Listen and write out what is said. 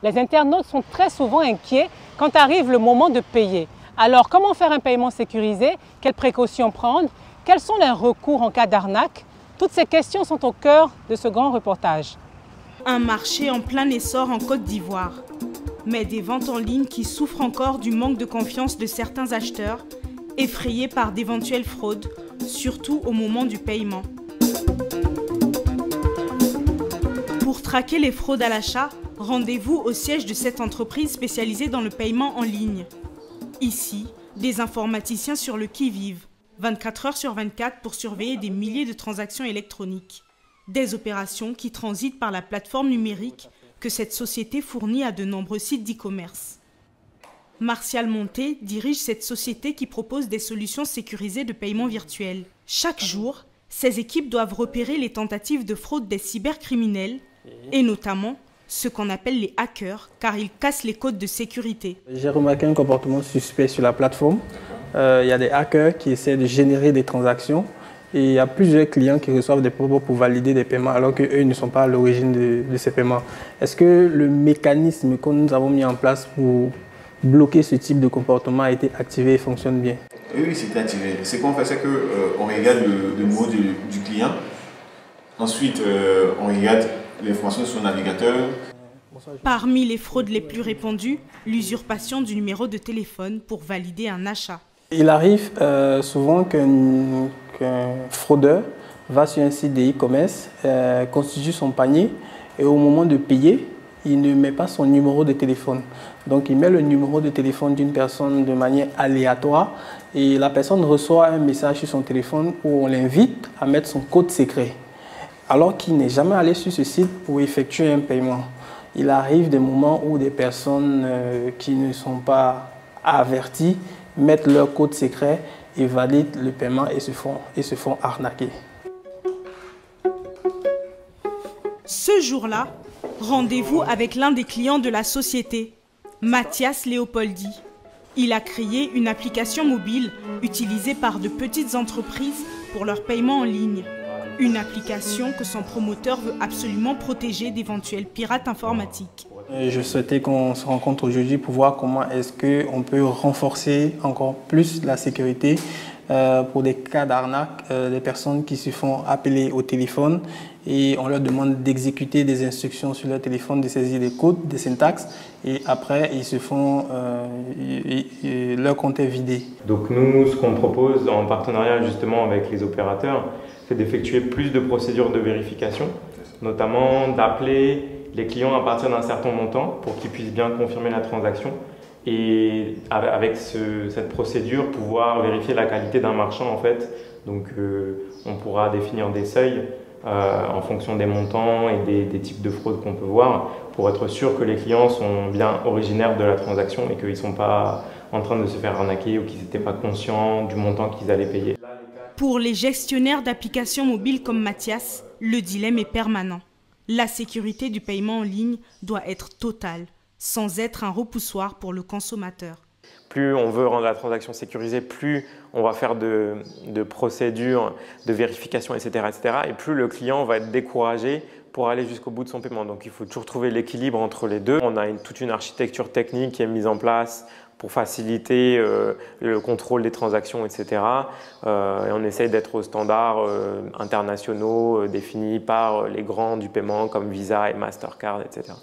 les internautes sont très souvent inquiets quand arrive le moment de payer. Alors, comment faire un paiement sécurisé? Quelles précautions prendre? Quels sont les recours en cas d'arnaque? Toutes ces questions sont au cœur de ce grand reportage. Un marché en plein essor en Côte d'Ivoire, mais des ventes en ligne qui souffrent encore du manque de confiance de certains acheteurs, effrayés par d'éventuelles fraudes, surtout au moment du paiement. Pour traquer les fraudes à l'achat, rendez-vous au siège de cette entreprise spécialisée dans le paiement en ligne. Ici, des informaticiens sur le qui-vive, 24 heures sur 24 pour surveiller des milliers de transactions électroniques. Des opérations qui transitent par la plateforme numérique que cette société fournit à de nombreux sites d'e-commerce. Martial Monté dirige cette société qui propose des solutions sécurisées de paiement virtuel. Chaque jour, ses équipes doivent repérer les tentatives de fraude des cybercriminels et notamment ce qu'on appelle les hackers, car ils cassent les codes de sécurité. J'ai remarqué un comportement suspect sur la plateforme. Il y a des hackers qui essaient de générer des transactions et il y a plusieurs clients qui reçoivent des propos pour valider des paiements alors qu'eux ne sont pas à l'origine de ces paiements. Est-ce que le mécanisme que nous avons mis en place pour bloquer ce type de comportement a été activé et fonctionne bien? Oui, c'est activé. Ce qu'on fait, c'est qu'on regarde le mot du client. Ensuite, on regarde l'information sur son navigateur. Parmi les fraudes les plus répandues, l'usurpation du numéro de téléphone pour valider un achat. Il arrive souvent qu'un fraudeur va sur un site de e-commerce, constitue son panier et au moment de payer, il ne met pas son numéro de téléphone. Donc il met le numéro de téléphone d'une personne de manière aléatoire et la personne reçoit un message sur son téléphone où on l'invite à mettre son code secret. Alors qu'il n'est jamais allé sur ce site pour effectuer un paiement. Il arrive des moments où des personnes qui ne sont pas averties mettent leur code secret et valident le paiement et se font arnaquer. Ce jour-là, rendez-vous avec l'un des clients de la société, Mathias Léopoldi. Il a créé une application mobile utilisée par de petites entreprises pour leur paiement en ligne. Une application que son promoteur veut absolument protéger d'éventuels pirates informatiques. Je souhaitais qu'on se rencontre aujourd'hui pour voir comment est-ce qu'on peut renforcer encore plus la sécurité pour des cas d'arnaque, des personnes qui se font appeler au téléphone et on leur demande d'exécuter des instructions sur leur téléphone, de saisir des codes, des syntaxes et après ils se font, leur compte est vidé. Donc nous, ce qu'on propose en partenariat justement avec les opérateurs, c'est d'effectuer plus de procédures de vérification, notamment d'appeler les clients à partir d'un certain montant pour qu'ils puissent bien confirmer la transaction et avec cette procédure pouvoir vérifier la qualité d'un marchand en fait. Donc on pourra définir des seuils en fonction des montants et des types de fraudes qu'on peut voir pour être sûr que les clients sont bien originaires de la transaction et qu'ils ne sont pas en train de se faire arnaquer ou qu'ils n'étaient pas conscients du montant qu'ils allaient payer. Pour les gestionnaires d'applications mobiles comme Mathias, le dilemme est permanent. La sécurité du paiement en ligne doit être totale, sans être un repoussoir pour le consommateur. Plus on veut rendre la transaction sécurisée, plus on va faire de procédures, de vérification, etc., etc. Et plus le client va être découragé pour aller jusqu'au bout de son paiement. Donc il faut toujours trouver l'équilibre entre les deux. On a toute une architecture technique qui est mise en place pour faciliter le contrôle des transactions, etc. Et on essaye d'être aux standards internationaux définis par les grands du paiement comme Visa et Mastercard, etc.